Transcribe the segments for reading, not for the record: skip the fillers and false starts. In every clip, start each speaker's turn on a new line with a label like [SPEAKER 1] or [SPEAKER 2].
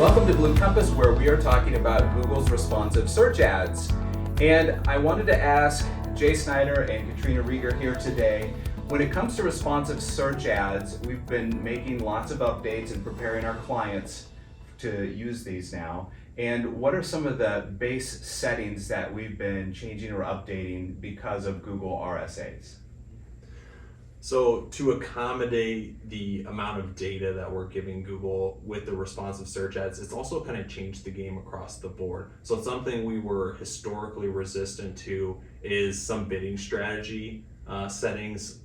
[SPEAKER 1] Welcome to Blue Compass, where we are talking about Google's responsive search ads. And I wanted to ask Jay Snyder and Katrina Rieger here today, when it comes to responsive search ads, we've been making lots of updates and preparing our clients to use these now. And what are some of the base settings that we've been changing or updating because of Google RSAs?
[SPEAKER 2] So to accommodate the amount of data that we're giving Google with the responsive search ads, it's also kind of changed the game across the board. So something we were historically resistant to is some bidding strategy settings.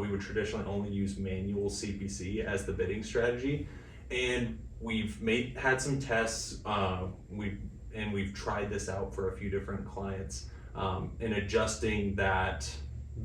[SPEAKER 2] We would traditionally only use manual CPC as the bidding strategy. And we've had some tests, we've tried this out for a few different clients in adjusting that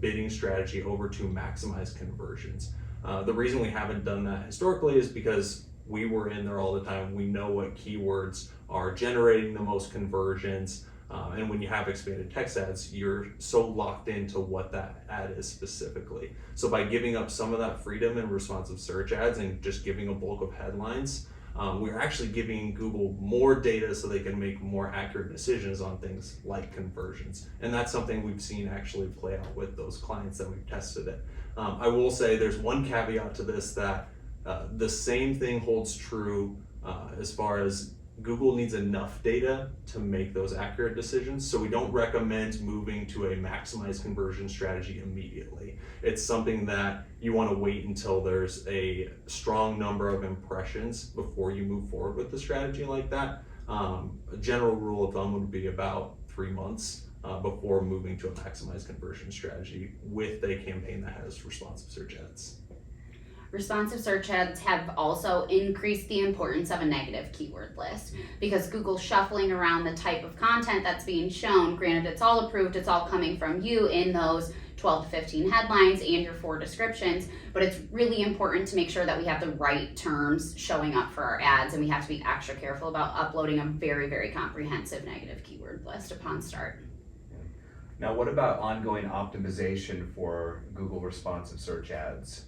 [SPEAKER 2] bidding strategy over to maximize conversions. The reason we haven't done that historically is because we were in there all the time. We know what keywords are generating the most conversions. And when you have expanded text ads, you're so locked into what that ad is specifically. So by giving up some of that freedom in responsive search ads and just giving a bulk of headlines, we're actually giving Google more data so they can make more accurate decisions on things like conversions. And that's something we've seen actually play out with those clients that we've tested it. I will say there's one caveat to this, that the same thing holds true as far as Google needs enough data to make those accurate decisions. So we don't recommend moving to a maximized conversion strategy immediately. It's something that you want to wait until there's a strong number of impressions before you move forward with the strategy like that. A general rule of thumb would be about 3 months before moving to a maximized conversion strategy with a campaign that has responsive search ads.
[SPEAKER 3] Responsive search ads have also increased the importance of a negative keyword list because Google's shuffling around the type of content that's being shown. Granted, it's all approved, it's all coming from you in those 12 to 15 headlines and your 4 descriptions, but it's really important to make sure that we have the right terms showing up for our ads, and we have to be extra careful about uploading a very, very comprehensive negative keyword list upon start.
[SPEAKER 1] Now, what about ongoing optimization for Google responsive search ads?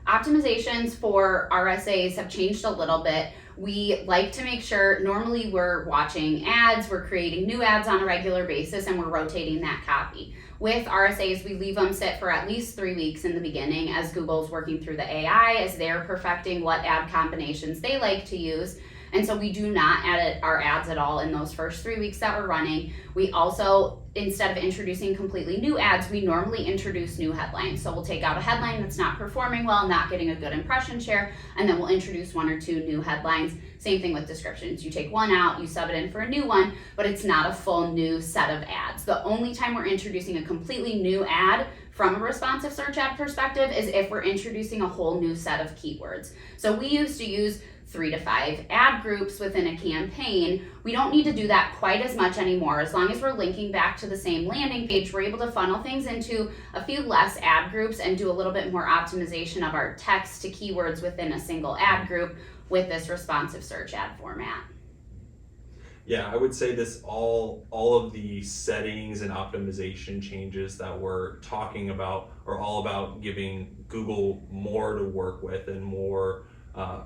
[SPEAKER 3] Optimizations for RSAs have changed a little bit. We like to make sure, normally we're watching ads, we're creating new ads on a regular basis, and we're rotating that copy. With RSAs, we leave them sit for at least 3 weeks in the beginning as Google's working through the AI, as they're perfecting what ad combinations they like to use. And so we do not edit our ads at all in those first 3 weeks that we're running. We also, instead of introducing completely new ads, we normally introduce new headlines. So we'll take out a headline that's not performing well, not getting a good impression share, and then we'll introduce 1 or 2 new headlines. Same thing with descriptions. You take one out, you sub it in for a new one, but it's not a full new set of ads. The only time we're introducing a completely new ad from a responsive search ad perspective is if we're introducing a whole new set of keywords. So we used to use 3 to 5 ad groups within a campaign. We don't need to do that quite as much anymore. As long as we're linking back to the same landing page, we're able to funnel things into a few less ad groups and do a little bit more optimization of our text to keywords within a single ad group with this responsive search ad format.
[SPEAKER 2] Yeah, I would say this all of the settings and optimization changes that we're talking about are all about giving Google more to work with and more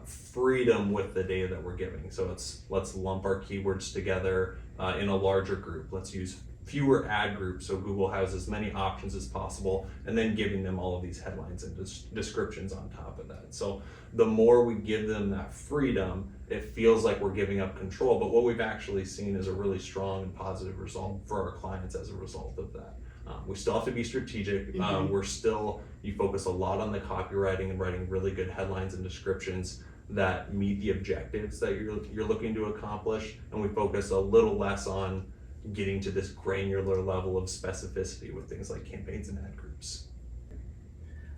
[SPEAKER 2] freedom with the data that we're giving. So let's lump our keywords together in a larger group. Let's use fewer ad groups so Google has as many options as possible, and then giving them all of these headlines and descriptions on top of that. So the more we give them that freedom, it feels like we're giving up control, but what we've actually seen is a really strong and positive result for our clients as a result of that. We still have to be strategic. You focus a lot on the copywriting and writing really good headlines and descriptions that meet the objectives that you're looking to accomplish, and we focus a little less on getting to this granular level of specificity with things like campaigns and ad groups.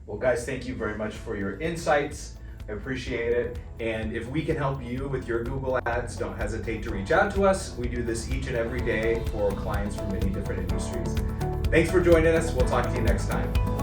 [SPEAKER 1] Well, guys, thank you very much for your insights. I appreciate it. And if we can help you with your Google ads, don't hesitate to reach out to us. We do this each and every day for clients from many different industries. Thanks for joining us. We'll talk to you next time.